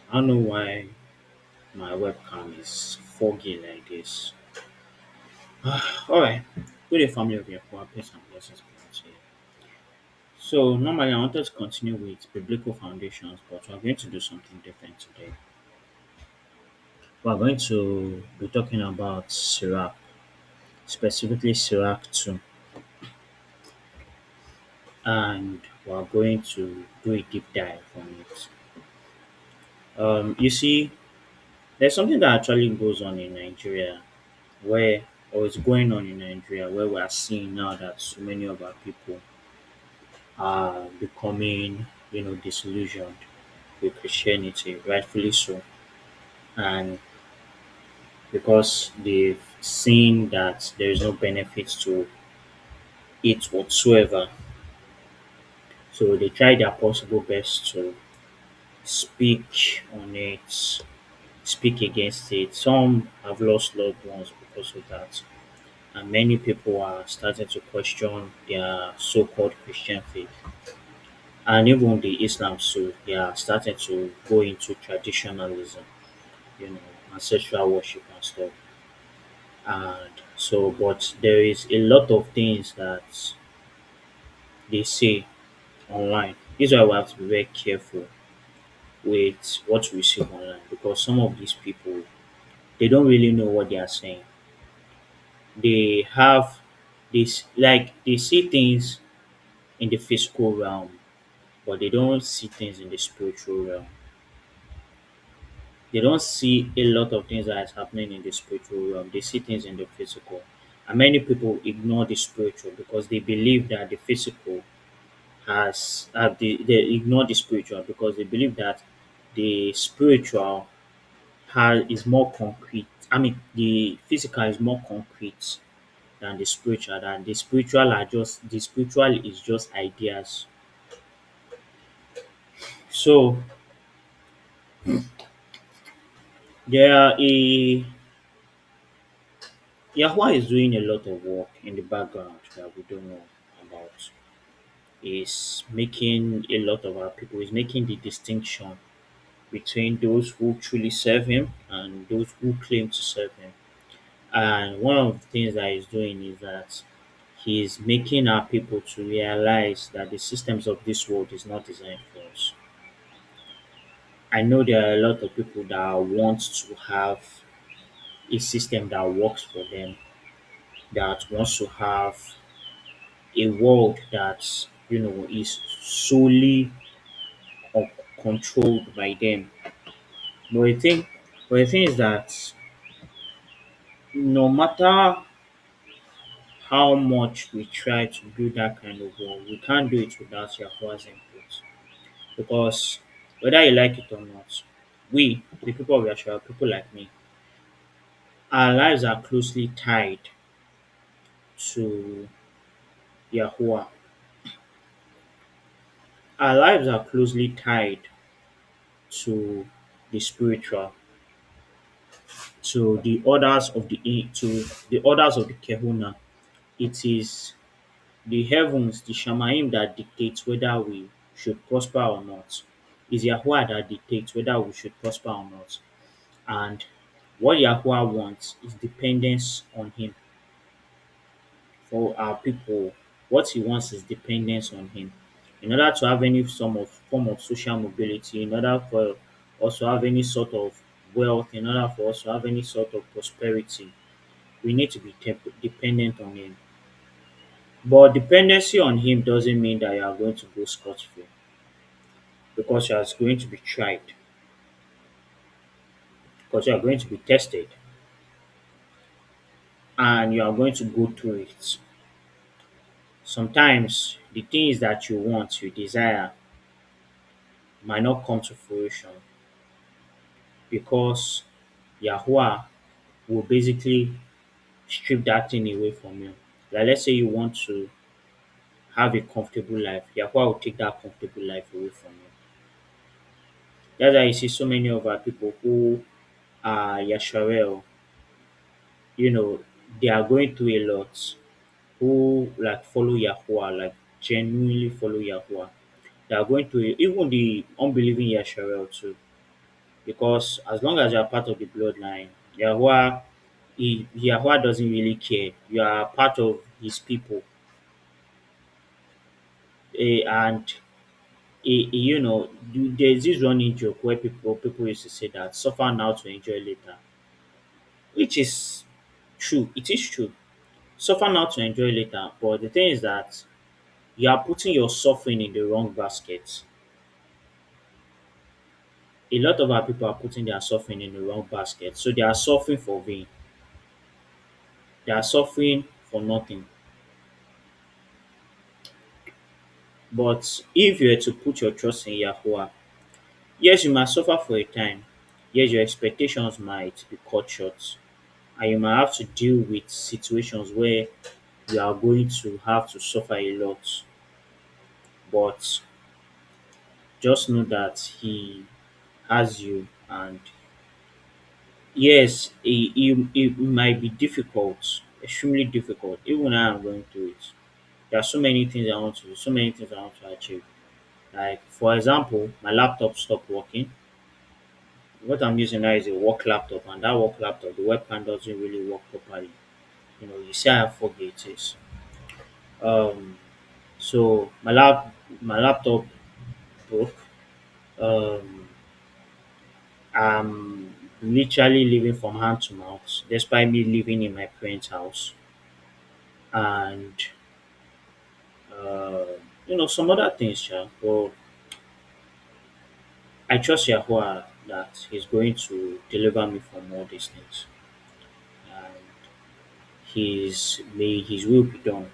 I don't know why my webcam is foggy like this. Alright. Good day, family of Yahuwah. Peace and blessings be unto you. So, normally I wanted to continue with biblical foundations, but we're going to do something different today. We're going to be talking about Sirach, specifically Sirach 2, and we're going to do a deep dive on it. You see, there's something that actually goes on in Nigeria where or is going on in Nigeria where we are seeing now that so many of our people are becoming, disillusioned with Christianity, rightfully so. And because they've seen that there is no benefit to it whatsoever. So they try their possible best to speak on it, speak against it. Some have lost loved ones because of that. And many people are starting to question their so called Christian faith. And even the Islam too, they are starting to go into traditionalism, you know, ancestral worship and stuff. And so, but there is a lot of things that they say online. This is why we have to be very careful with what we see online because some of these people they don't really know what they are saying. They have this like they see things in the physical realm, but they don't see things in the spiritual realm. They don't see a lot of things that is happening in the spiritual realm. They see things in the physical. And many people ignore the spiritual because they believe that the physical they ignore the spiritual because they believe that the spiritual is more concrete. I mean, the physical is more concrete than the spiritual. And the spiritual is just ideas. So there are a Yahweh is doing a lot of work in the background that we don't know about. Is making a lot of our people is making the distinction between those who truly serve him and those who claim to serve him. And one of the things that he's doing is that he's making our people to realize that the systems of this world is not designed for us. I know there are a lot of people that want to have a system that works for them, that wants to have a world that is solely or controlled by them. But the thing is that no matter how much we try to build that kind of world, we can't do it without Yahuwah's input. Because whether you like it or not, we, the people of Yahshua, people like me, our lives are closely tied to Yahuwah. Our lives are closely tied to the spiritual, to the orders of the Kehuna. It is the heavens, the Shamaim that dictates whether we should prosper or not. It's Yahuwah that dictates whether we should prosper or not. And what Yahuwah wants is dependence on Him. For our people, what He wants is dependence on Him. In order to have any form of social mobility, in order for us to have any sort of wealth, in order for us to have any sort of prosperity, we need to be dependent on Him. But dependency on Him doesn't mean that you are going to go scot free because you are going to be tried, because you are going to be tested, and you are going to go through it. Sometimes the things that you want, you desire, might not come to fruition because Yahuwah will basically strip that thing away from you. Like let's say you want to have a comfortable life, Yahuwah will take that comfortable life away from you. That's why you see so many of our people who are Yasharel, you know, they are going through a lot, who like follow Yahuwah, like genuinely follow Yahuwah. They are going through it. Even the unbelieving Yasharel too. because as long as you are part of the bloodline, Yahuwah, Yahuwah doesn't really care. You are part of his people. And there's this running joke where people used to say that suffer now to enjoy later, which is true. It is true. Suffer now to enjoy later. But the thing is that you are putting your suffering in the wrong basket. A lot of our people are putting their suffering in the wrong basket. So they are suffering for vain. They are suffering for nothing. But if you were to put your trust in Yahuwah, yes, you might suffer for a time. Yes, your expectations might be cut short. And you might have to deal with situations where you are going to have to suffer a lot. But just know that He has you. And yes, it might be difficult, extremely difficult. Even when I am going through it. There are so many things I want to do, so many things I want to achieve. Like, for example, my laptop stopped working. What I'm using now is a work laptop, and that work laptop, the webcam doesn't really work properly. You see, I have four gauges. Um, so my laptop broke. Um, I'm literally living from hand to mouth, despite me living in my parents' house, and uh, some other things, yeah. But I trust Yahuwah that He's going to deliver me from all these things, and may His will be done.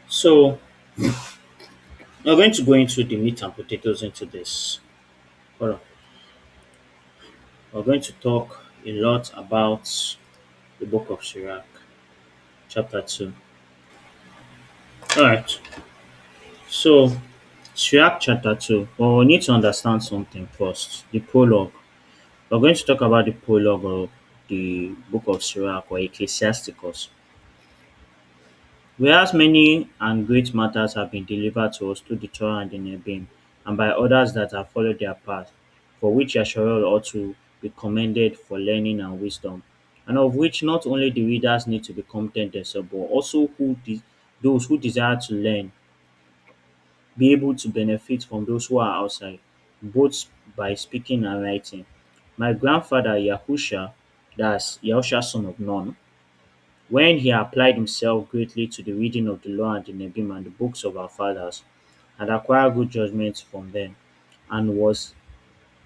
So we're going to go into the meat and potatoes into this. Hold on. We're going to talk a lot about the book of Sirach, chapter 2. Alright, so Sirach chapter 2. Well, we need to understand something first. The prologue. We're going to talk about the prologue of the book of Sirach or Ecclesiasticus. Whereas many and great matters have been delivered to us through the Torah and the Nebiim, and by others that have followed their path, for which Yasharel ought to be commended for learning and wisdom, and of which not only the readers need to be competent themselves, but also those who desire to learn, be able to benefit from those who are outside, both by speaking and writing. My grandfather Yahusha, that's Yahusha son of Nun, when he applied himself greatly to the reading of the law and the Nebiim and the books of our fathers, had acquired good judgment from them, and was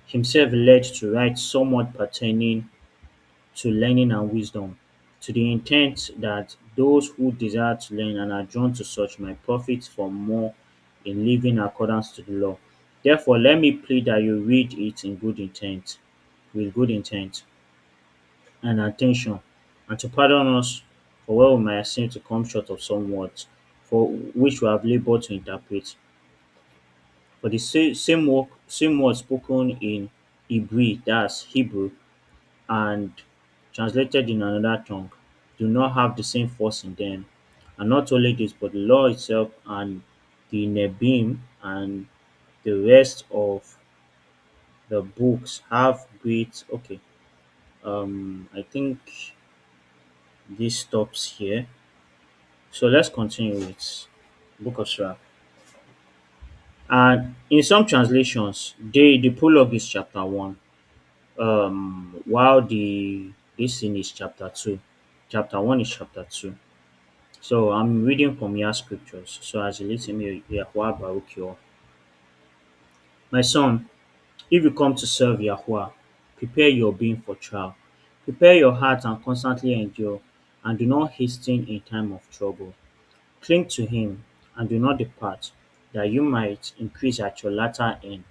himself led to write somewhat pertaining to learning and wisdom, to the intent that those who desire to learn and are drawn to such might profit from more in living in accordance to the law. Therefore, let me plead that you read it in good intent, with good intent and attention, and to pardon us for where we might seem to come short of some words, for which we have laboured to interpret. For the same word spoken in Hebrew, that's Hebrew, and translated in another tongue, do not have the same force in them. And not only this, but the law itself and the Nebim and the rest of the books have great. Okay, I think this stops here. So let's continue with Book of Sirach. And in some translations, the prologue is chapter one, while the this thing is chapter two. Chapter one is chapter two. So I'm reading from your scriptures. So as you listen me, Yahuwah Baruch you. My son, if you come to serve Yahuwah, prepare your being for trial. Prepare your heart and constantly endure, and do not hasten in time of trouble. Cling to him and do not depart, that you might increase at your latter end.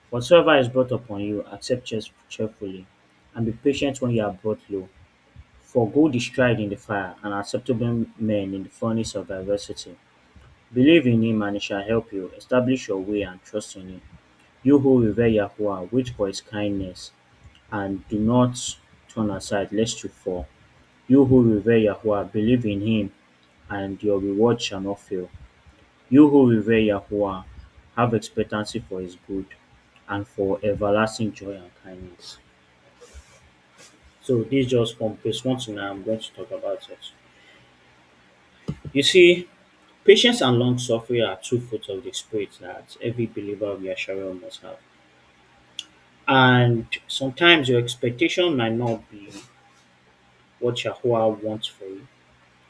Whatsoever is brought upon you, accept cheerfully, and be patient when you are brought low. For gold is tried in the fire, and acceptable men in the furnace of adversity. Believe in him, and he shall help you. Establish your way and trust in him. You who revere Yahuwah, wait for his kindness, and do not turn aside lest you fall. You who revere Yahuwah, believe in him, and your reward shall not fail. You who revere Yahuwah, have expectancy for his good, and for everlasting joy and kindness. So this just from verse 1 to 9, I'm going to talk about it. You see, patience and long suffering are two fruits of the Spirit that every believer of Yahshua must have. And sometimes your expectation might not be what Yahuwah wants for you.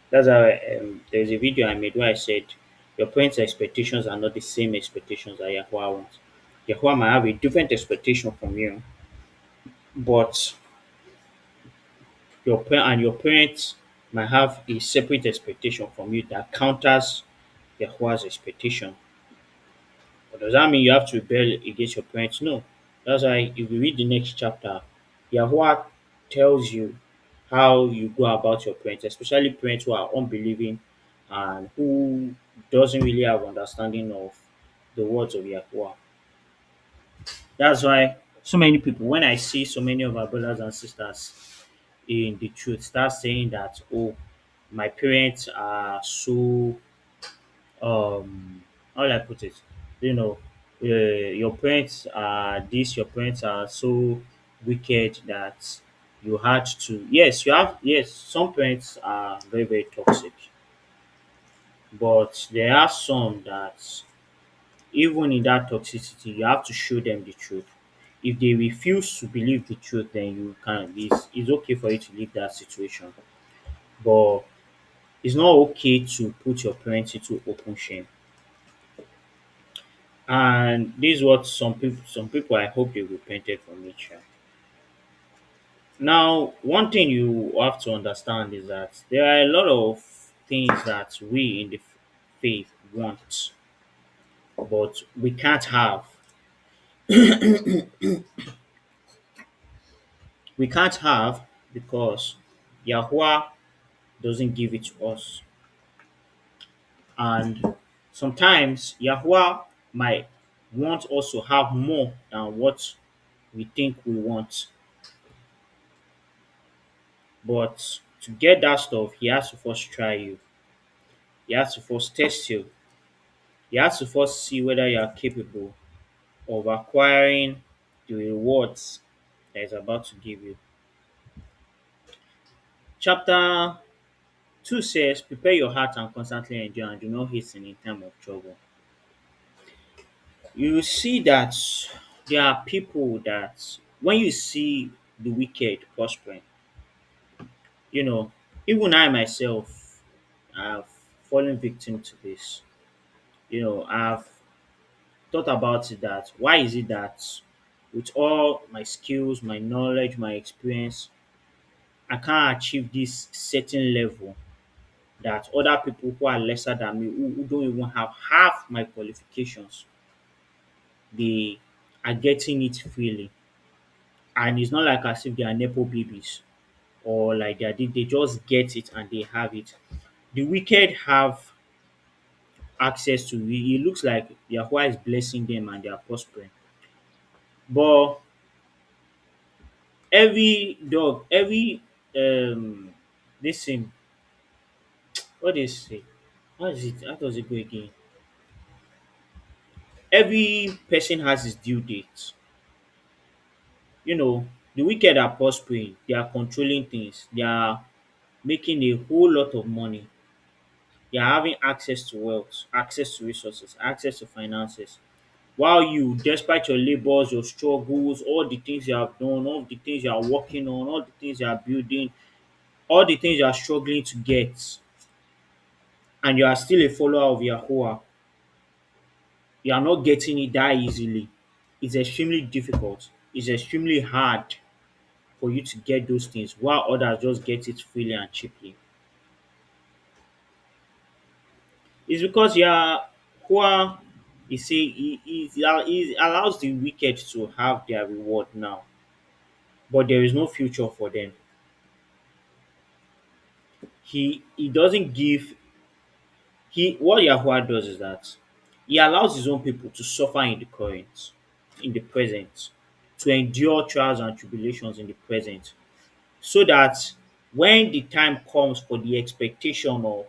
That's why there's a video I made where I said your parents' expectations are not the same expectations that Yahuwah wants. Yahuwah might have a different expectation from you, but your parents might have a separate expectation from you that counters Yahuwah's expectation. But does that mean you have to rebel against your parents? No. That's why if you read the next chapter, Yahuwah tells you how you go about your parents, especially parents who are unbelieving and who doesn't really have understanding of the words of Yahuwah. That's why so many people, when I see so many of our brothers and sisters in the truth, start saying that, oh, my parents are so how will I put it? You know, your parents are this, your parents are so wicked that you had to. Yes, you have. Yes, some parents are very, very toxic, but there are some that even in that toxicity, you have to show them the truth. If they refuse to believe the truth, then you can. It's okay for you to leave that situation, but it's not okay to put your parents into open shame. And this is what some people I hope they repented from it. Sha. Now, one thing you have to understand is that there are a lot of things that we in the faith want, but we can't have. We can't have because Yahuwah doesn't give it to us. And sometimes Yahuwah might want us to have more than what we think we want. But to get that stuff, he has to first try you. He has to first test you. He has to first see whether you are capable of acquiring the rewards that is about to give you. Chapter 2 says, prepare your heart and constantly endure and do not hasten in time of trouble. You will see that there are people that when you see the wicked prospering, you know, even I myself have fallen victim to this. I've thought about it that why is it that with all my skills, my knowledge, my experience, I can't achieve this certain level that other people who are lesser than me, who don't even have half my qualifications, they are getting it freely. And it's not like as if they are Nepo babies or like they just get it and they have it. The wicked have access to it. It looks like Yahweh is blessing them and they are prospering. But every this thing, what they say, how is it? How does it go again? Every person has his due date. The wicked are prospering, they are controlling things, they are making a whole lot of money, they are having access to wealth, access to resources, access to finances. While you, despite your labors, your struggles, all the things you have done, all the things you are working on, all the things you are building, all the things you are struggling to get, and you are still a follower of Yahuwah, you are not getting it that easily. It's extremely difficult. It's extremely hard for you to get those things while others just get it freely and cheaply. It's because Yahuwah he allows the wicked to have their reward now, but there is no future for them. He doesn't give he what Yahuwah does is that he allows his own people to suffer in the current, in the present, to endure trials and tribulations in the present, so that when the time comes for the expectation of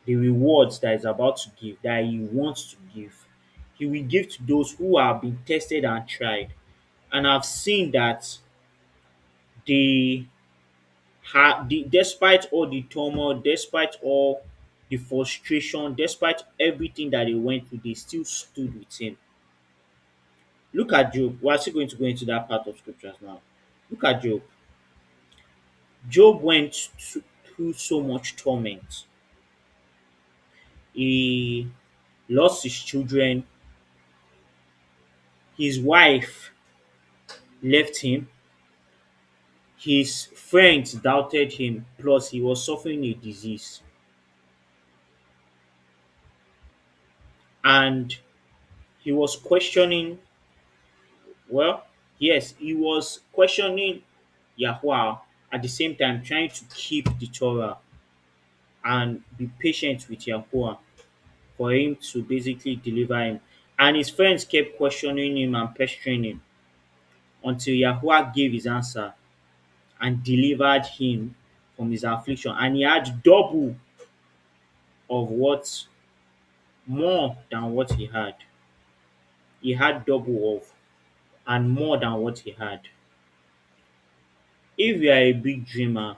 the rewards that is about to give, that he wants to give, He will give to those who have been tested and tried. And I've seen that they despite all the turmoil, despite all the frustration, despite everything that they went through, they still stood with him. Look at Job. We're still going to go into that part of scriptures now. Look at Job. Job went through so much torment. He lost his children. His wife left him. His friends doubted him. Plus, he was suffering a disease. And he was questioning, well, yes, he was questioning Yahuwah at the same time trying to keep the Torah and be patient with Yahuwah for him to basically deliver him. And his friends kept questioning him and pestering him until Yahuwah gave his answer and delivered him from his affliction. And he had double of what, more than what he had. He had double of and more than what he had. If you are a big dreamer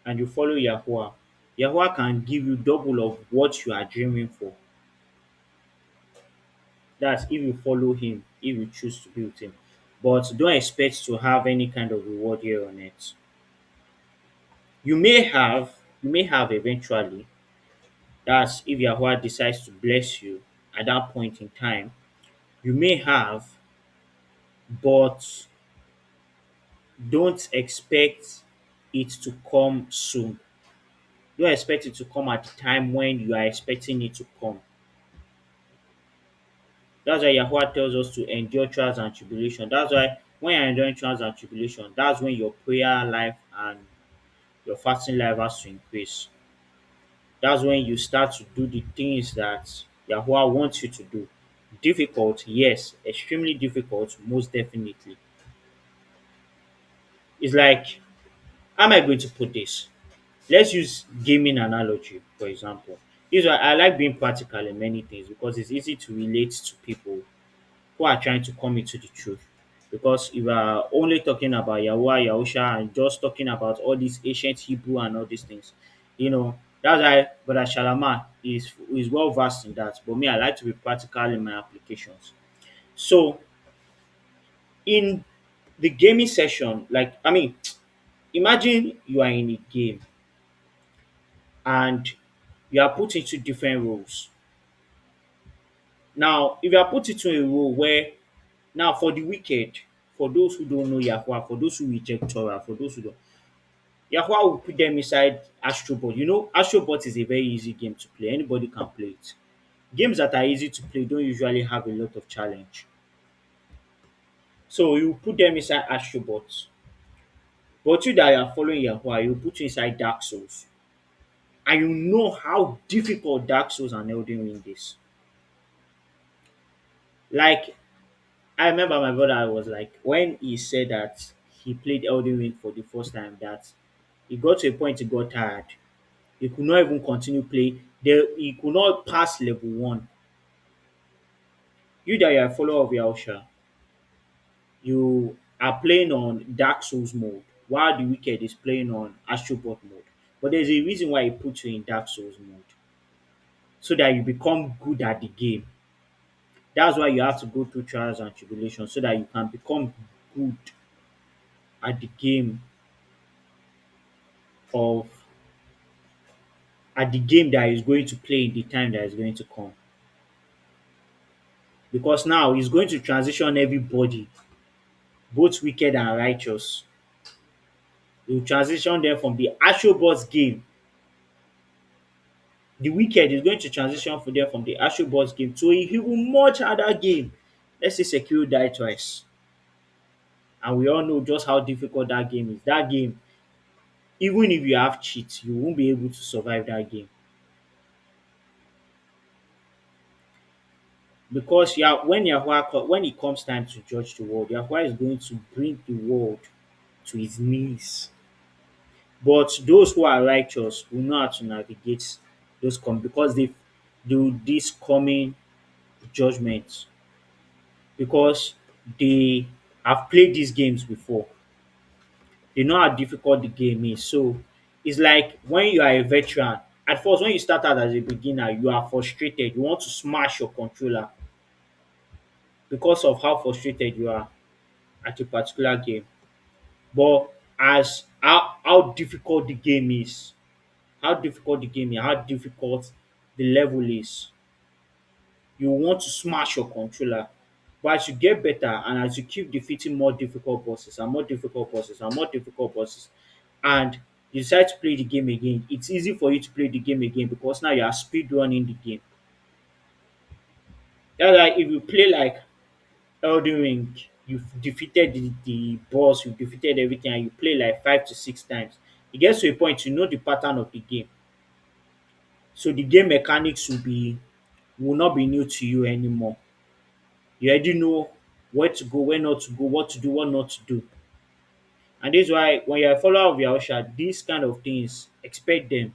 and you follow Yahuwah, Yahuwah can give you double of what you are dreaming for. That's if you follow him, if you choose to be with him. But don't expect to have any kind of reward here on earth. You may have eventually. That's if Yahuwah decides to bless you at that point in time. You may have, but don't expect it to come soon. Don't expect it to come at the time when you are expecting it to come. That's why Yahuwah tells us to endure trials and tribulation. That's why when you're enduring trials and tribulation, that's when your prayer life and your fasting life has to increase. That's when you start to do the things that Yahuwah wants you to do. Difficult, yes, extremely difficult, most definitely. It's like, how am I going to put this? Let's use gaming analogy, for example. This is why I like being practical in many things because it's easy to relate to people who are trying to come into the truth. Because if you are only talking about Yahuwah, Yahusha, and just talking about all these ancient Hebrew and all these things, that's why Brother Shalama is well versed in that. But me, I like to be practical in my applications. So in the gaming session, like imagine you are in a game and you are put into different roles. Now, if you are put into a role where now for the wicked, for those who don't know Yahuwah, for those who reject Torah, for those who don't, Yahuwah will put them inside Astrobot. Astrobot is a very easy game to play. Anybody can play it. Games that are easy to play don't usually have a lot of challenge. So you put them inside Astrobot. But you that are following Yahuwah, you put you inside Dark Souls. And you know how difficult Dark Souls and Elden Ring is. Like, I remember my brother was like, when he said that he played Elden Ring for the first time, that he got to a point he got tired. He could not even continue playing. He could not pass level 1. You that you are a follower of Yahusha, you are playing on Dark Souls mode, while the wicked is playing on Astrobot mode. But there's a reason why he put you in Dark Souls mode, so that you become good at the game. That's why you have to go through trials and tribulations, so that you can become good at the game of at the game that is going to play in the time that is going to come. Because now he's going to transition everybody, both wicked and righteous. He will transition them from the actual boss game. The wicked is going to transition for them from the actual boss game to a even much harder game. Let's say Sekiro Die Twice. And we all know just how difficult that game is. That game, even if you have cheats, you won't be able to survive that game. Because when when it comes time to judge the world, Yahuwah is going to bring the world to his knees. But those who are righteous will know how to navigate those because they do this coming judgment because they have played these games before. They know how difficult the game is. So it's like when you are a veteran, at first when you start out as a beginner, you are frustrated. You want to smash your controller because of how frustrated you are at a particular game. But as how difficult the game is, how difficult the level is, you want to smash your controller. But as you get better and as you keep defeating more difficult bosses and more difficult bosses and more difficult bosses, and you decide to play the game again, it's easy for you to play the game again because now you are speed running the game. That's why if you play like Elden Ring, you've defeated the boss, you've defeated everything, and you play like 5 to 6 times. It gets to a point you know the pattern of the game. So the game mechanics will not be new to you anymore. You already know where to go, where not to go, what to do, what not to do. And this is why when you're a follower of Yahusha, these kind of things, expect them.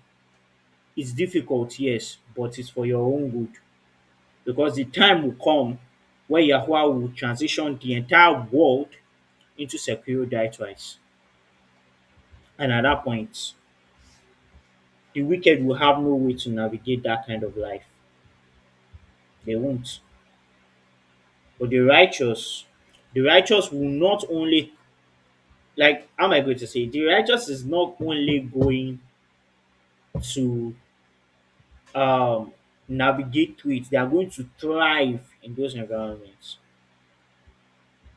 It's difficult, yes, but it's for your own good. Because the time will come where Yahuwah will transition the entire world into secure die twice. And at that point, the wicked will have no way to navigate that kind of life. They won't. But the righteous will not only, like, how am I going to say? The righteous is not only going to navigate through it, they are going to thrive in those environments.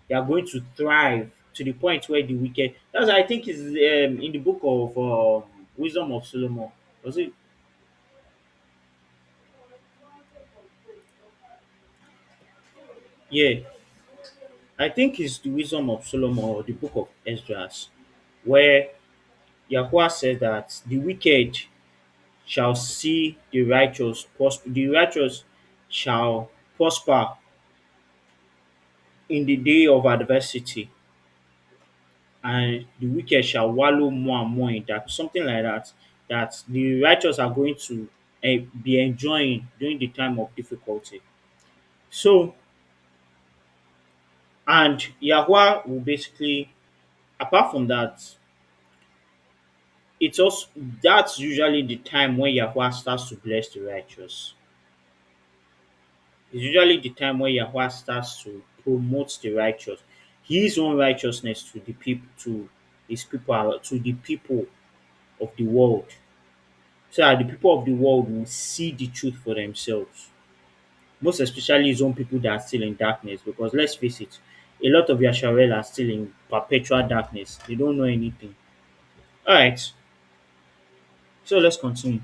They are going to thrive to the point where the wicked. That's I think is in the book of Wisdom of Solomon. Was it? Yeah, I think it's the Wisdom of Solomon or the book of Esdras, where Yahuwah said that the wicked shall see the righteous prosper. The righteous shall prosper in the day of adversity, and the wicked shall wallow more and more in that. Something like that. That the righteous are going to be enjoying during the time of difficulty. So, and Yahuwah will basically, apart from that, it's also that's usually the time when Yahuwah starts to bless the righteous. It's usually the time when Yahweh starts to promote the righteous, his own righteousness to the people, to his people, to the people of the world, so that the people of the world will see the truth for themselves. Most especially his own people that are still in darkness, because let's face it, a lot of Yasharel are still in perpetual darkness. They don't know anything. All right, so let's continue.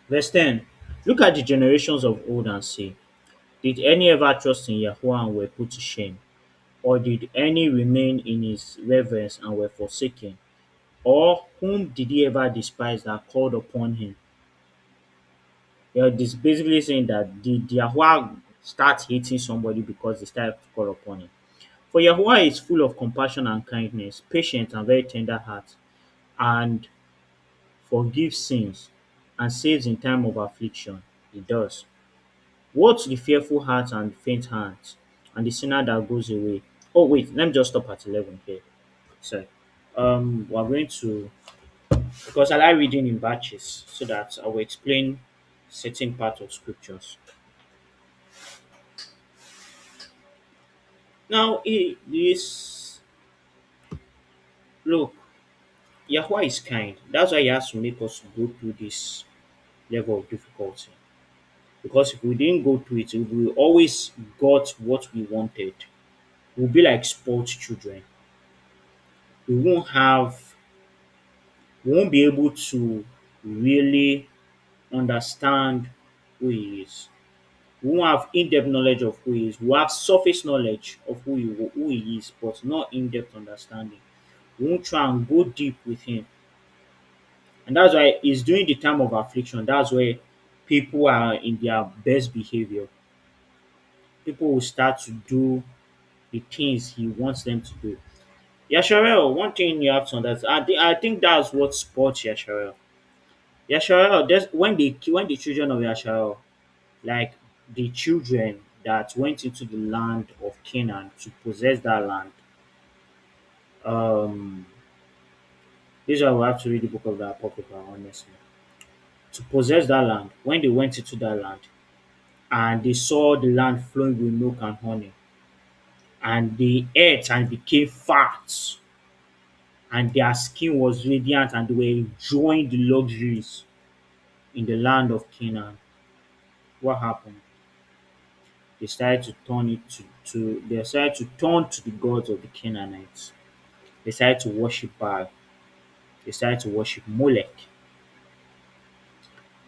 Verse 10. Look at the generations of old and say, did any ever trust in Yahuwah and were put to shame? Or did any remain in his reverence and were forsaken? Or whom did he ever despise that called upon him? This basically saying that did Yahweh start hating somebody because they started to call upon him? For Yahweh is full of compassion and kindness, patient and very tender heart, and forgives sins and saves in time of affliction. He does. Woe to the fearful heart and faint hands, and the sinner that goes away. Oh wait, let me just stop at 11 here. Sorry. We're going to, because I like reading in batches so that I will explain certain part of scriptures. Now, this look, Yahweh is kind. That's why He has to make us go through this level of difficulty. Because if we didn't go through it, if we always got what we wanted, we'll be like spoiled children. We won't have, we won't be able to really understand who He is. We won't have in-depth knowledge of who he is. We have surface knowledge of who he is, but not in-depth understanding. We won't try and go deep with him. And that's why it's during the time of affliction. That's where people are in their best behavior. People will start to do the things he wants them to do. Yasharel, one thing you have to understand, I think that's what sports Yasharel. Yasharal, that's when the children of Yasharal, like the children that went into the land of Canaan to possess that land, um, this is why we have to read the book of the Apocrypha, honestly. To possess that land, when they went into that land and they saw the land flowing with milk and honey, and they ate and became fat, and their skin was radiant, and they were enjoying the luxuries in the land of Canaan, what happened? They started to turn it to they started to turn to the gods of the Canaanites. They started to worship Baal. They started to worship Molech.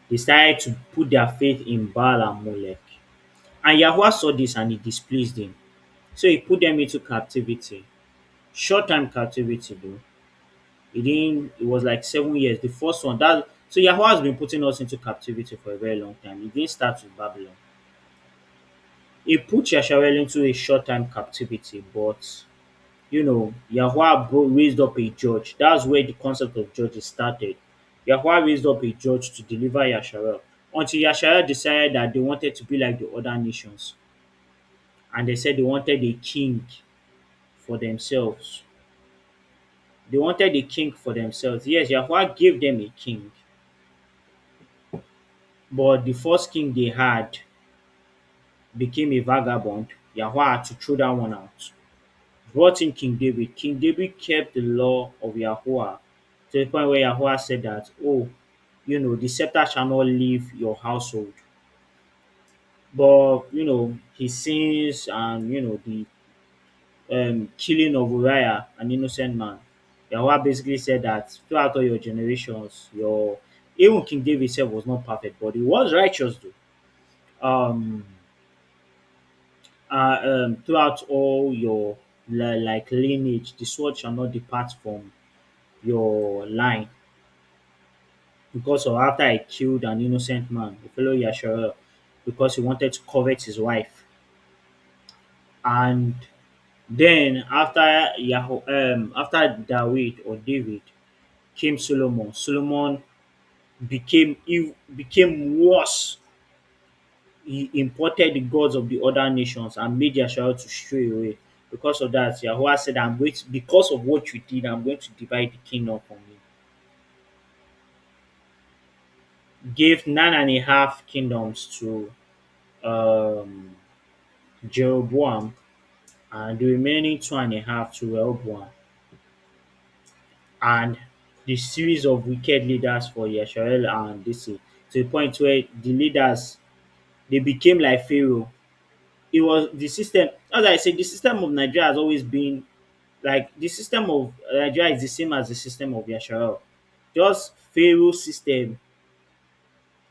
They started to put their faith in Baal and Molech. And Yahweh saw this and it displeased him. So he put them into captivity. Short time captivity though. It was like 7 years. The first one that so Yahweh has been putting us into captivity for a very long time. It didn't start with Babylon. He put Yasharel into a short time captivity, but Yahweh raised up a judge. That's where the concept of judges started. Yahweh raised up a judge to deliver Yasharel until Yasharel decided that they wanted to be like the other nations, and they said they wanted a king for themselves. They wanted a king for themselves. Yes, Yahweh gave them a king, but the first king they had became a vagabond. Yahweh had to throw that one out. Brought in King David. King David kept the law of Yahuwah to the point where Yahuwah said that, oh, the scepter shall not leave your household. But, his sins and, the killing of Uriah, an innocent man, Yahuwah basically said that throughout all your generations, even King David himself was not perfect, but he was righteous though. Throughout all your like lineage, the sword shall not depart from your line, because of after I killed an innocent man, a fellow Yasharel, because he wanted to covet his wife. And then after David or David came Solomon. Solomon became worse. He imported the gods of the other nations and made Yasharel to stray away. Because of that, Yahweh said, because of what you did, I'm going to divide the kingdom from you. Gave 9.5 kingdoms to um, Jeroboam, and the remaining 2.5 to Rehoboam. And the series of wicked leaders for Yasharel and this to the point where the leaders they became like Pharaoh. It was the system, as I said, the system of Nigeria has always been like the system of Nigeria is the same as the system of Yasharel. Just Pharaoh system.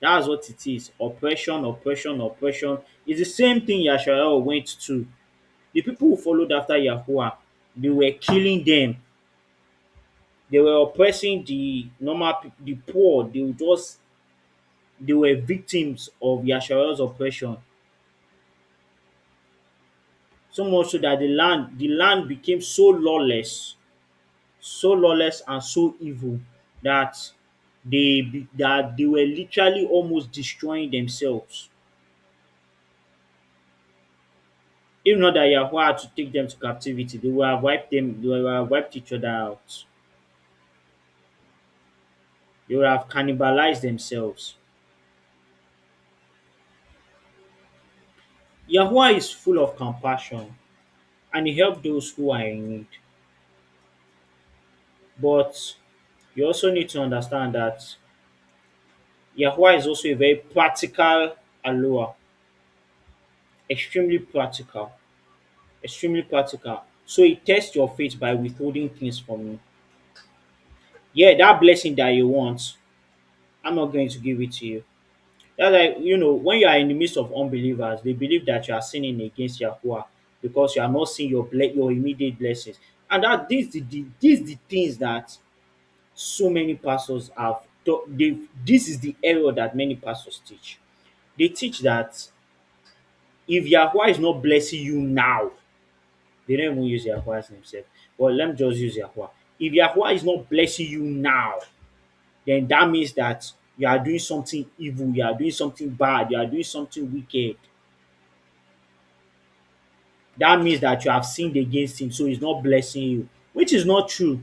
That's what it is. Oppression, oppression, oppression. It's the same thing Yasharel went to. The people who followed after Yahuwah, they were killing them. They were oppressing the normal people, the poor. They were victims of Yasharel's oppression. So much so that the land became so lawless and so evil that they were literally almost destroying themselves. If not that Yahweh had to take them to captivity, they would have wiped each other out. They would have cannibalized themselves. Yahweh is full of compassion and he helps those who are in need. But you also need to understand that Yahweh is also a very practical Aloha, extremely practical, extremely practical. So he tests your faith by withholding things from you. Yeah, that blessing that you want, I'm not going to give it to you. That's like, when you are in the midst of unbelievers, they believe that you are sinning against Yahuwah because you are not seeing your immediate blessings. And that these the things that so many pastors have taught. This is the error that many pastors teach. They teach that if Yahuwah is not blessing you now, they don't even use Yahuwah's name self. But let me just use Yahuwah. If Yahuwah is not blessing you now, then that means that you are doing something evil, you are doing something bad, you are doing something wicked, that means that you have sinned against him, so he's not blessing you, which is not true.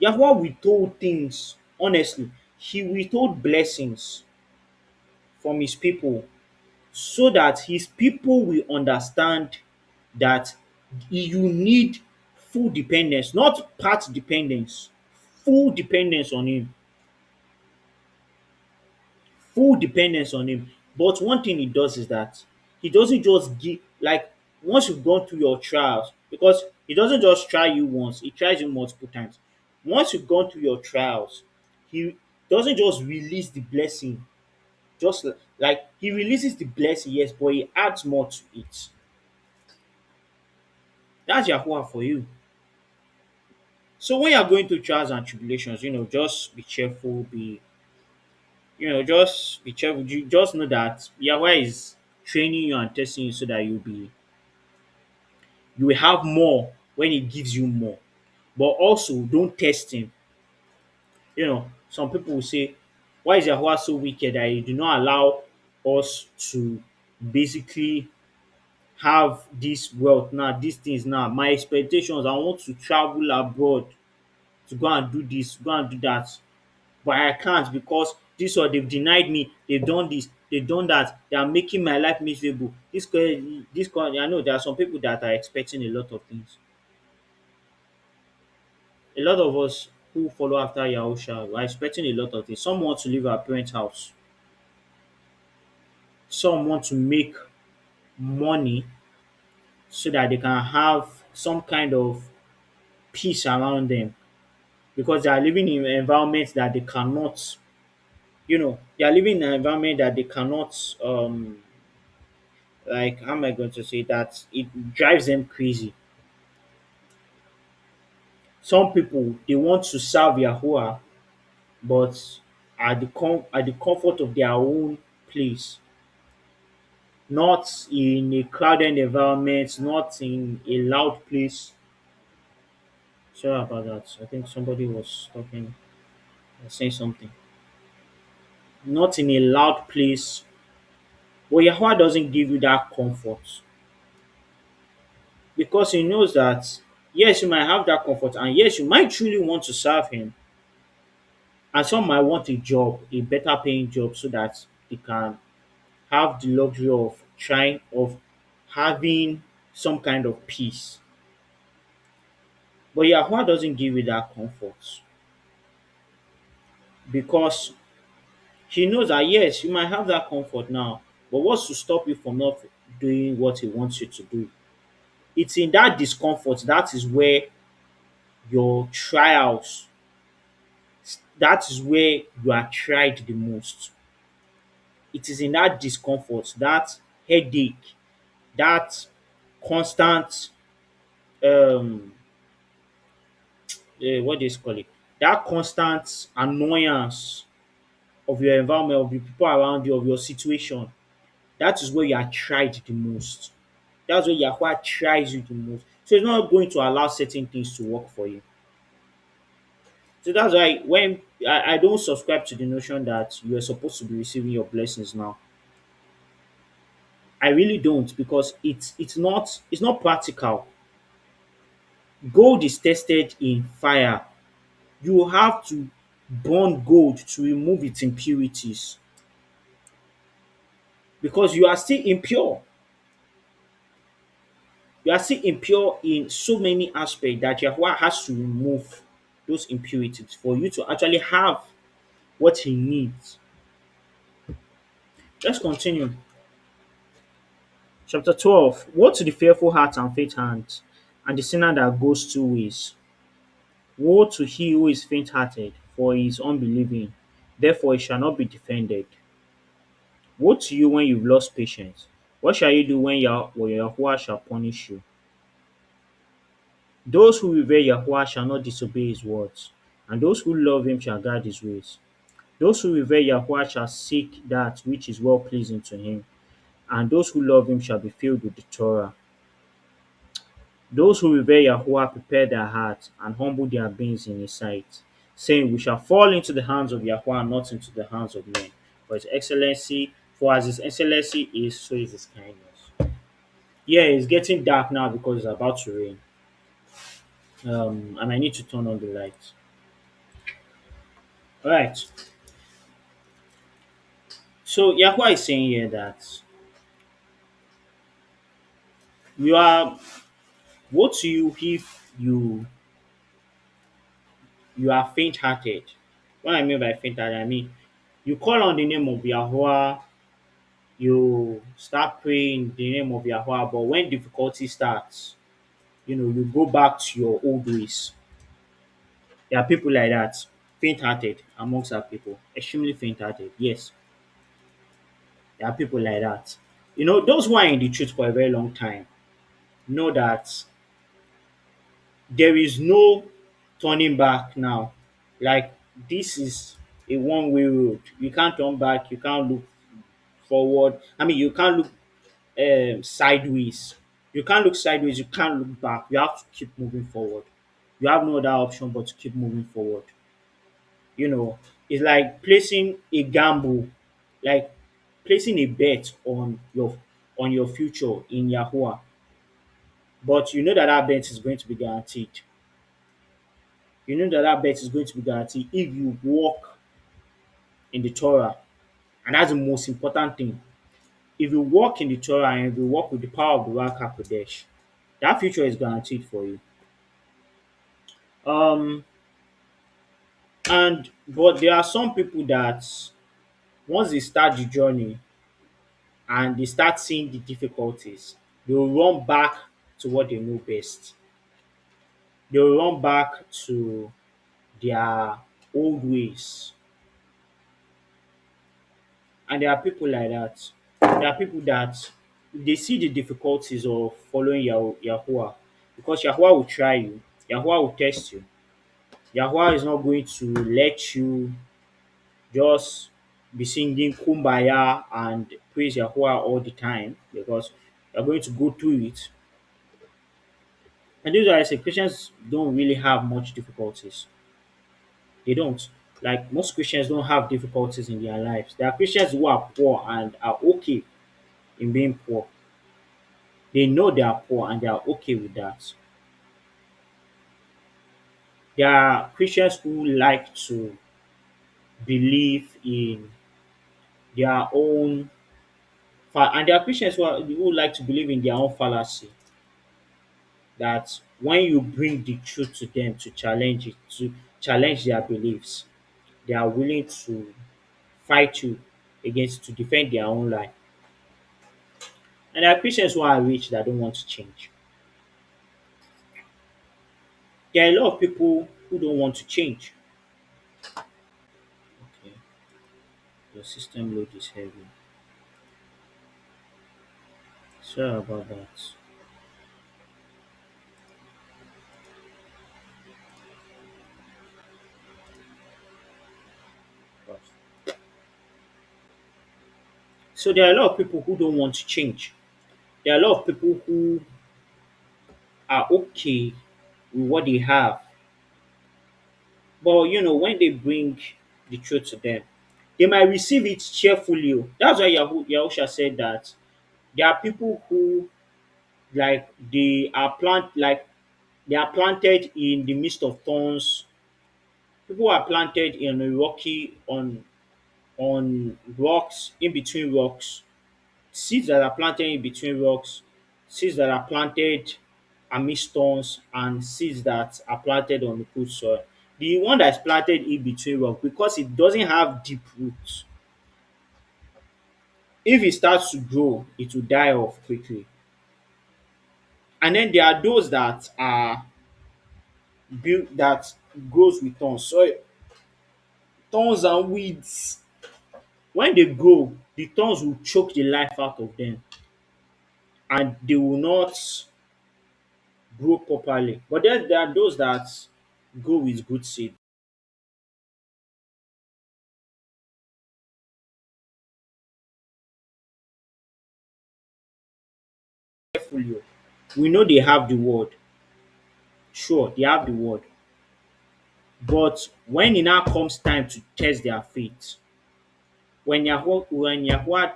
Yahuwah withhold things, honestly. He withhold blessings from his people so that his people will understand that you need full dependence, not part dependence, full dependence on him. Full dependence on him. But one thing he does is that he doesn't just give, like, once you've gone through your trials, because he doesn't just try you once, he tries you multiple times. Once you've gone through your trials, he doesn't just release the blessing, just like he releases the blessing, yes, but he adds more to it. That's Yahuwah for you. So when you're going through trials and tribulations, just be cheerful, just be careful. You just know that Yahweh is training you and testing you so that you will have more when He gives you more. But also, don't test Him. Some people will say, "Why is Yahweh so wicked that He do not allow us to basically have this wealth now, these things now? My expectations, I want to travel abroad to go and do this, go and do that. But I can't because this or they've denied me, they've done this, they've done that, they are making my life miserable. I know there are some people that are expecting a lot of things. A lot of us who follow after Yahusha are expecting a lot of things. Some want to leave our parents' house, some want to make money so that they can have some kind of peace around them because they are living in environments that they cannot, they are living in an environment that they cannot like how am I going to say that it drives them crazy. Some people they want to serve Yahuwah, but at the comfort of their own place, not in a crowded environment, not in a loud place. Sorry about that. I think somebody was talking or saying something. Not in a loud place. But Yahuwah doesn't give you that comfort because he knows that yes, you might have that comfort, and yes, you might truly want to serve him. And some might want a job, a better paying job, so that they can have the luxury of trying of having some kind of peace. But Yahweh doesn't give you that comfort because he knows that yes, you might have that comfort now, but what's to stop you from not doing what he wants you to do? It's in that discomfort that is where your trials, that is where you are tried the most. It is in that discomfort, that headache, that constant um what do you call it? That constant annoyance of your environment, of the people around you, of your situation. That is where you are tried the most. That's where Yahweh tries you the most. So he's not going to allow certain things to work for you. So that's why when I don't subscribe to the notion that you are supposed to be receiving your blessings now. I really don't because it's not practical. Gold is tested in fire. You have to burn gold to remove its impurities because you are still impure. You are still impure in so many aspects that Yahweh has to remove those impurities for you to actually have what he needs. Let's continue. Chapter 12. Woe to the fearful heart and faint hands, and the sinner that goes two ways. Woe to he who is faint hearted, for he is unbelieving, therefore he shall not be defended. Woe to you when you've lost patience. What shall you do when Yahuwah shall punish you? Those who revere Yahuwah shall not disobey his words, and those who love him shall guard his ways. Those who revere Yahuwah shall seek that which is well pleasing to him, and those who love him shall be filled with the Torah. Those who revere Yahuwah prepare their hearts and humble their beings in his sight. saying, "We shall fall into the hands of Yahweh, and not into the hands of men. For his excellency, for as his excellency is, so is his kindness." Yeah, it's getting dark now because it's about to rain. And I need to turn on the lights. All right. So Yahweh is saying here that you are woe to you if you are faint-hearted. What I mean by faint-hearted, I mean you call on the name of Yahweh, you start praying the name of Yahweh, but when difficulty starts, you go back to your old ways. There are people like that, faint-hearted amongst our people, extremely faint-hearted. Yes, there are people like that. Those who are in the truth for a very long time know that there is no turning back now. Like, this is a one-way road. You can't turn back. You can't look forward. I mean, you can't look sideways. You can't look sideways. You can't look back. You have to keep moving forward. You have no other option but to keep moving forward. You know, it's like placing a gamble, like placing a bet on your future in Yahuwah. But you know that that bet is going to be guaranteed. You know that that bet is going to be guaranteed if you walk in the Torah, and that's the most important thing. If you walk in the Torah and if you walk with the power of the Ruach HaKodesh, that future is guaranteed for you. Um, but there are some people that once they start the journey and they start seeing the difficulties, they will run back to what they know best. They will run back to their old ways. And there are people like that. There are people that they see the difficulties of following Yahuwah, because Yahuwah will try you, Yahuwah will test you. Yahuwah is not going to let you just be singing kumbaya and praise Yahuwah all the time, because you're going to go through it. And this is why I say Christians don't really have much difficulties. They don't. Like, most Christians don't have difficulties in their lives. There are Christians who are poor and are okay in being poor. They know they are poor and they are okay with that. There are Christians who like to believe in their own, and there are Christians who like to believe in their own fallacy. That when you bring the truth to them to challenge it, to challenge their beliefs, they are willing to fight you against to defend their own lie. And there are Christians who are rich that don't want to change. There are a lot of people who don't want to change. Okay, your system load is heavy. Sorry about that. So there are a lot of people who don't want to change. There are a lot of people who are okay with what they have. But when they bring the truth to them, they might receive it cheerfully. Oh. That's why Yahusha said that there are people who, like, they are planted in the midst of thorns. People are planted in a rocky on rocks, in between rocks. Seeds that are planted in between rocks, seeds that are planted amidst stones, and seeds that are planted on the good soil. The one that's planted in between rock, because it doesn't have deep roots, if it starts to grow, it will die off quickly. And then there are those that are built that grows with thorns. So thorns and weeds, when they grow, the thorns will choke the life out of them and they will not grow properly. But then there are those that grow with good seed. Carefully, we know they have the word. Sure, they have the word. But when it now comes time to test their faith, when Yahuwah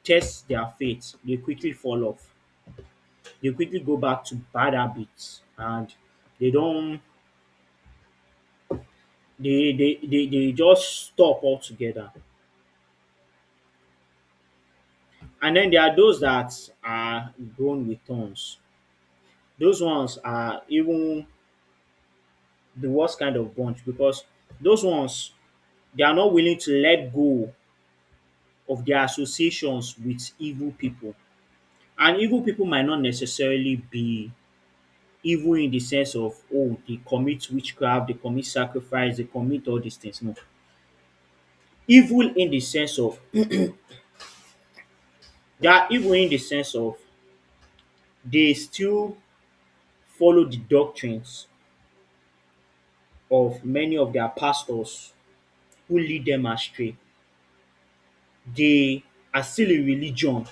tests their faith, they quickly fall off. They quickly go back to bad habits, and they don't they just stop altogether. And then there are those that are grown with thorns. Those ones are even the worst kind of bunch, because those ones, they are not willing to let go of their associations with evil people. And evil people might not necessarily be evil in the sense of, oh, they commit witchcraft, they commit sacrifice, they commit all these things. No. Evil in the sense of they are evil in the sense of they still follow the doctrines of many of their pastors who lead them astray. They are still in religion.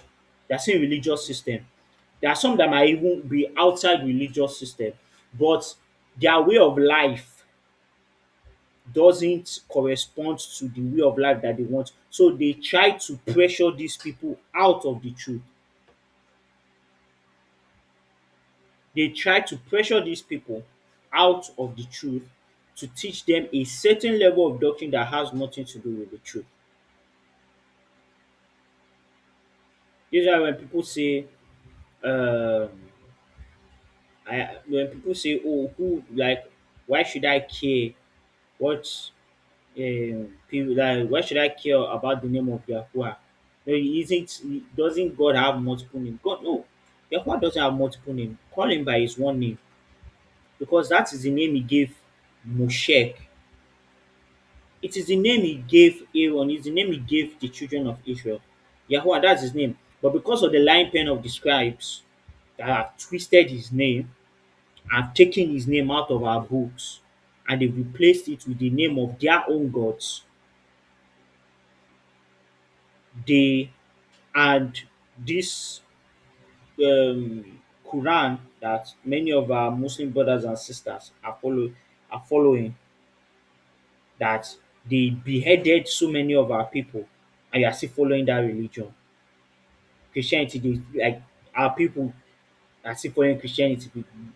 They are still in religious system. There are some that might even be outside religious system, but their way of life doesn't correspond to the way of life that they want. So they try to pressure these people out of the truth. They try to pressure these people out of the truth to teach them a certain level of doctrine that has nothing to do with the truth. This is why when people say, um, when people say, "Oh, who like, why should I care what people like? Why should I care about the name of Yahuwah? No, doesn't God have multiple names? God, no, Yahuwah doesn't have multiple names. Call him by his one name, because that is the name he gave Moshe. It is the name he gave Aaron. It's the name he gave the children of Israel. Yahuwah, that's his name. But because of the lying pen of the scribes that have twisted his name and taken his name out of our books, and they replaced it with the name of their own gods, they and this Quran that many of our Muslim brothers and sisters are following, that they beheaded so many of our people, and you are still following that religion. Christianity, they like our people are still following Christianity.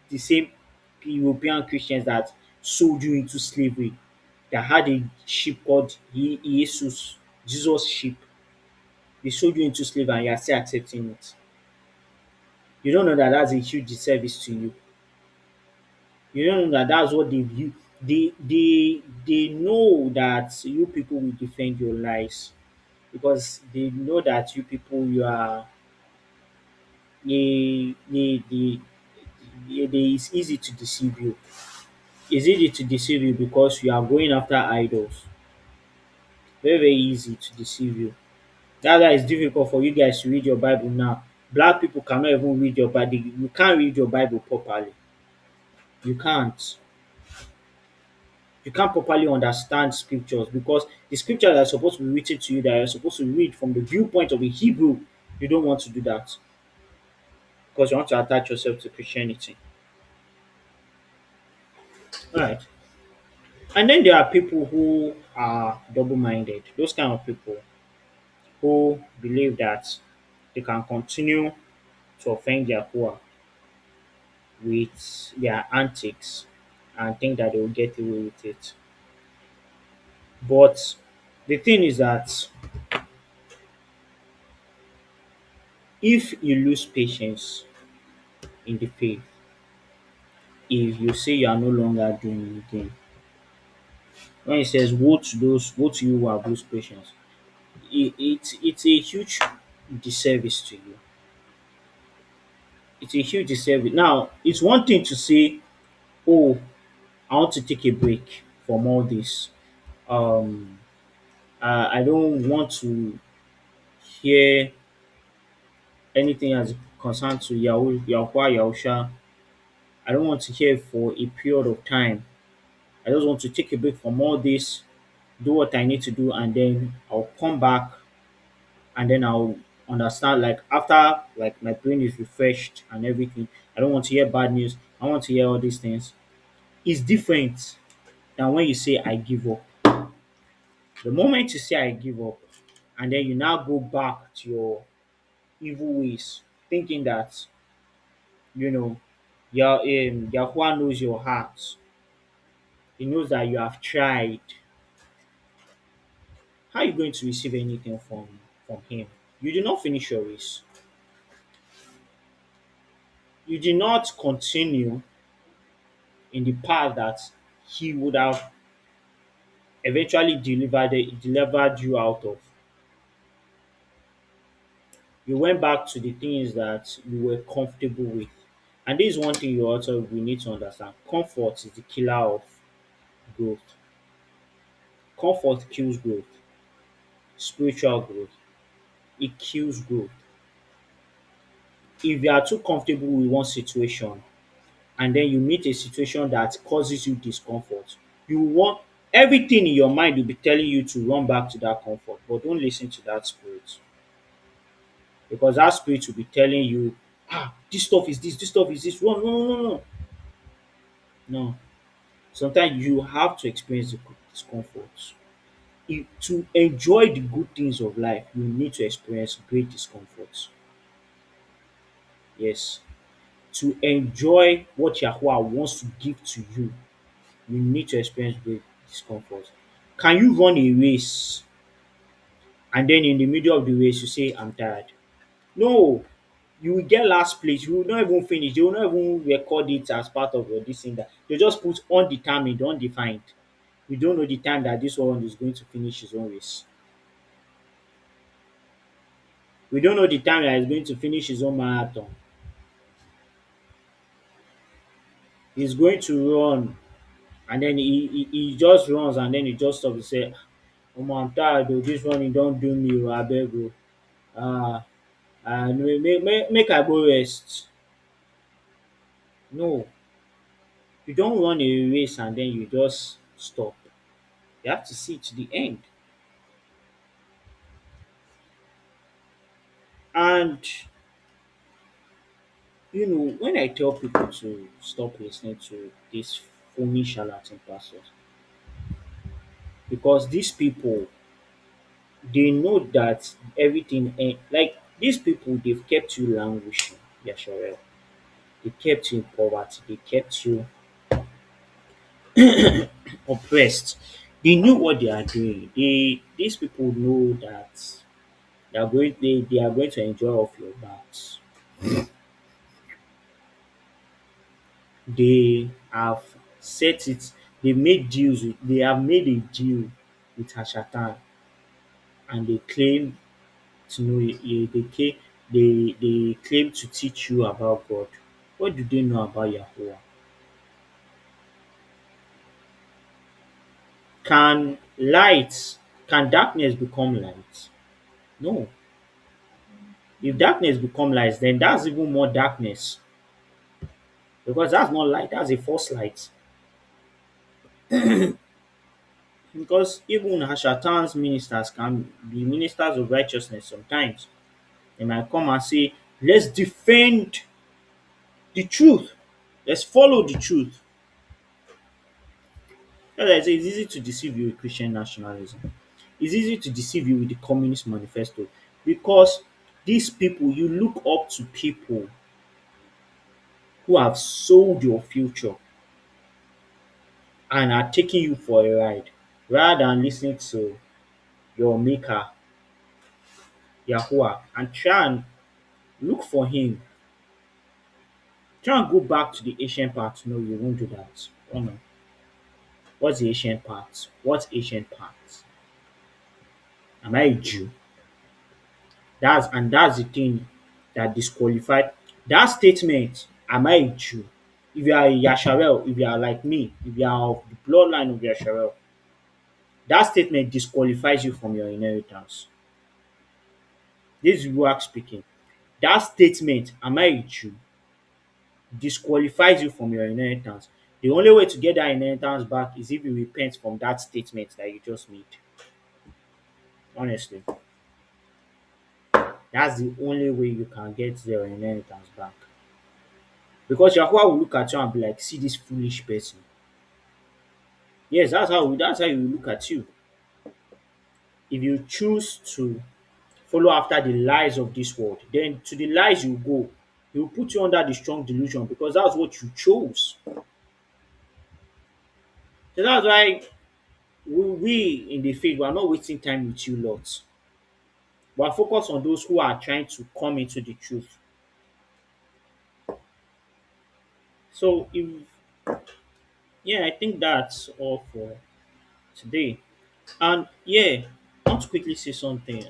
The same European Christians that sold you into slavery, that had a sheep called Jesus sheep. They sold you into slavery and you are still accepting it. You don't know that that's a huge disservice to you. You don't know that that's what they view. They know that you people will defend your lives, because they know that you people, you are it's easy to deceive you. It's easy to deceive you because you are going after idols. Very, very easy to deceive you. That's why it's difficult for you guys to read your Bible now. Black people cannot even read your Bible. You can't read your Bible properly. You can't. You can't properly understand scriptures, because the scriptures are supposed to be written to you, that you're supposed to read from the viewpoint of a Hebrew. You don't want to do that because you want to attach yourself to Christianity. Right. And then there are people who are double minded. Those kind of people who believe that they can continue to offend Yahuwah with their antics and think that they will get away with it. But the thing is that if you lose patience in the faith, if you say you are no longer doing anything, when it says woe to you who have lost patience, it's a huge disservice to you. It's a huge disservice. Now, it's one thing to say, oh, I want to take a break from all this. Um, I don't want to hear anything as concerned to Yahuwah, Yahusha. I don't want to hear for a period of time. I just want to take a break from all this, do what I need to do, and then I'll come back, and then I'll understand. Like after, like my brain is refreshed and everything, I don't want to hear bad news. I want to hear all these things. It's different than when you say I give up. The moment you say I give up, and then you now go back to your evil ways, thinking that you know Yahuwah knows your heart. He knows that you have tried. How are you going to receive anything from him? You did not finish your race. You did not continue in the path that he would have eventually delivered you out of. You went back to the things that you were comfortable with. And this is one thing you also we need to understand. Comfort is the killer of growth. Comfort kills growth. Spiritual growth. It kills growth. If you are too comfortable with one situation and then you meet a situation that causes you discomfort, you want everything in your mind will be telling you to run back to that comfort, but don't listen to that spirit, because that spirit will be telling you, this stuff is this stuff is this. Run, no, no, no, no. No. Sometimes you have to experience the discomfort. To enjoy the good things of life, you need to experience great discomfort. Yes. To enjoy what Yahuwah wants to give to you, you need to experience great discomfort. Can you run a race and then in the middle of the race you say, I'm tired? No. You will get last place. You will not even finish. They will not even record it as part of your this thing that they just put undetermined, undefined. We don't know the time that this one is going to finish his own race. We don't know the time that he's going to finish his own marathon. He's going to run and then he just runs and then he just stops and say, Omo, I'm tired oh, this running don't do me oh, abeg oh. Make I go rest. No, you don't run a race and then you just stop. You have to see to the end. And when I tell people to stop listening to these phony charlatan pastors, because these people they know that everything like these people they've kept you languishing, Yasharel. They kept you in poverty, they kept you oppressed. They know what they are doing. These people know that they are going to enjoy off your backs. They have set it, they have made a deal with Hashatan and they claim to know they claim to teach you about God. What do they know about Yahuwah? Can light can darkness become light? No. If darkness become light, then that's even more darkness because that's not light, that's a false light. Because even Hashatan's ministers can be ministers of righteousness sometimes. They might come and say, let's defend the truth. Let's follow the truth. As I say, it's easy to deceive you with Christian nationalism. It's easy to deceive you with the Communist Manifesto because these people, you look up to people who have sold your future and are taking you for a ride rather than listening to your maker, Yahuwah, and try and look for him. Try and go back to the ancient path. No, you won't do that. Oh no. What's the ancient path? What's ancient path? Am I a Jew? That's the thing that disqualified that statement. Am I a Jew? If you are a Yasharel, if you are like me, if you are of the bloodline of Yasharel, that statement disqualifies you from your inheritance. This is Ruach speaking. That statement, am I a Jew, disqualifies you from your inheritance. The only way to get that inheritance back is if you repent from that statement that you just made. Honestly, that's the only way you can get your inheritance back. Because Yahuwah will look at you and be like, see this foolish person. Yes, that's how you look at you. If you choose to follow after the lies of this world, then to the lies you go. He will put you under the strong delusion because that's what you chose. So that's why we in the faith we are not wasting time with you lot. We are focused on those who are trying to come into the truth. So if yeah, I think that's all for today. And yeah, I want to quickly say something.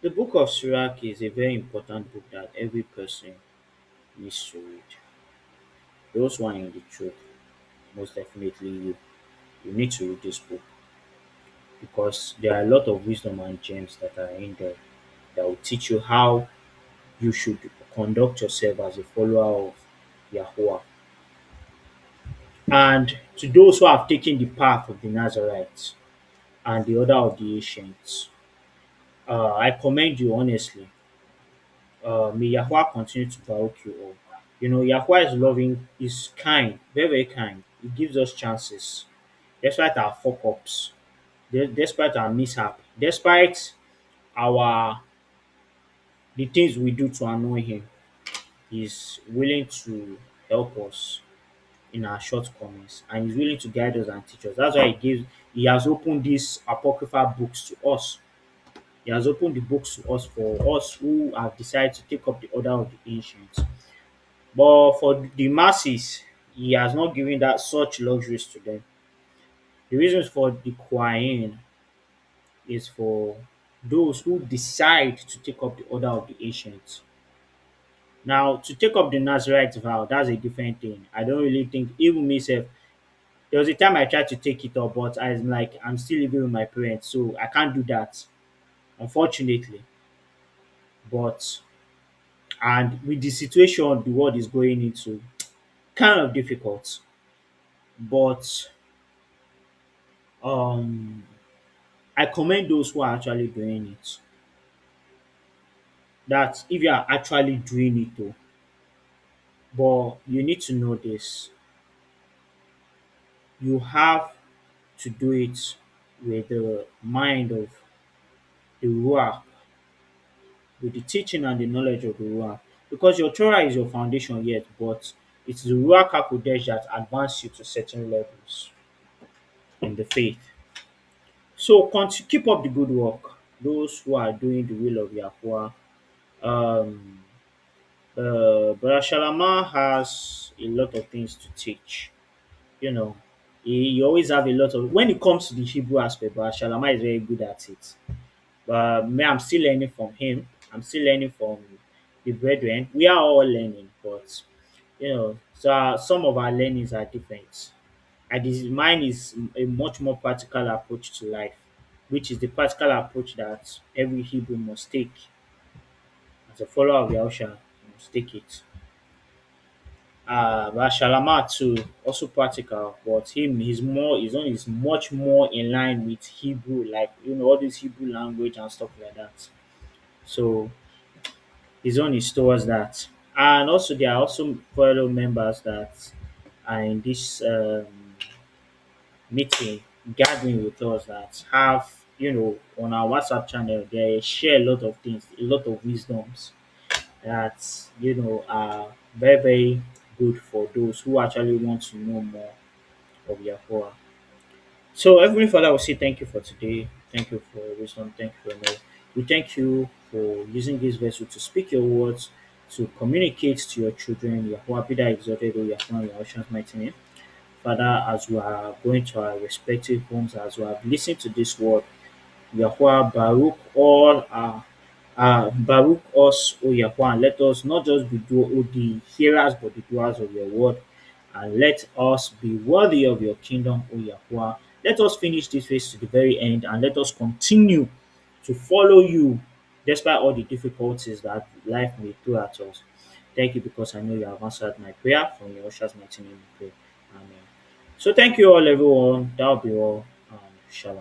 The book of Sirach is a very important book that every person needs to read. Those who are in the truth, most definitely you need to read this book because there are a lot of wisdom and gems that are in there that will teach you how you should conduct yourself as a follower of Yahuwah. And to those who have taken the path of the Nazarites and the order of the ancients, I commend you honestly. May Yahuwah continue to baruch you all. You know, Yahuwah is loving, is kind, very, very kind. He gives us chances, despite our fuck ups, despite our mishap, despite our the things we do to annoy him. He's willing to help us in our shortcomings and he's willing to guide us and teach us. That's why he has opened these apocryphal books to us. He has opened the books to us for us who have decided to take up the order of the ancients. But for the masses, he has not given that such luxuries to them. The reasons for the Quran is for those who decide to take up the order of the ancients. Now, to take up the Nazarite vow, that's a different thing. I don't really think, even myself, there was a time I tried to take it up, but I'm like, I'm still living with my parents, so I can't do that, unfortunately. But, and with the situation the world is going into, kind of difficult. But, um, I commend those who are actually doing it. That if you are actually doing it, though, but you need to know this, you have to do it with the mind of the Ruach, with the teaching and the knowledge of the Ruach. Because your Torah is your foundation yet, but it's the Ruach HaKodesh that advance you to certain levels in the faith. So keep up the good work. Those who are doing the will of Yahuwah. Um, Brother Shalama has a lot of things to teach. You know, he always have a lot of when it comes to the Hebrew aspect, Brother Shalama is very good at it. But me, I'm still learning from him. I'm still learning from the brethren. We are all learning, but so some of our learnings are different. And mine is a much more practical approach to life, which is the practical approach that every Hebrew must take. As a follower of Yahushua, you must take it. But Shalama too, also practical, but his own is much more in line with Hebrew, like all this Hebrew language and stuff like that. So his own is towards that. And also there are also fellow members that are in this meeting, gathering with us that have, on our WhatsApp channel, they share a lot of things, a lot of wisdoms that, are very, very good for those who actually want to know more of Yahuwah. So, Heavenly Father, we say thank you for today. Thank you for your wisdom. Thank you for your knowledge. We thank you for using this vessel to speak your words, to communicate to your children. Yahuwah, be thou exalted, O Yahuwah, in Yahushua's mighty name. Father, as we are going to our respective homes, as we have listened to this word, Yahuwah, Baruch us, O Yahuwah, and let us not just be the hearers, but the doers of your word. And let us be worthy of your kingdom, O Yahuwah. Let us finish this race to the very end, and let us continue to follow you despite all the difficulties that life may throw at us. Thank you because I know you have answered my prayer. From your mighty name we pray. Amen. So thank you all, everyone. That'll be all. Shalom.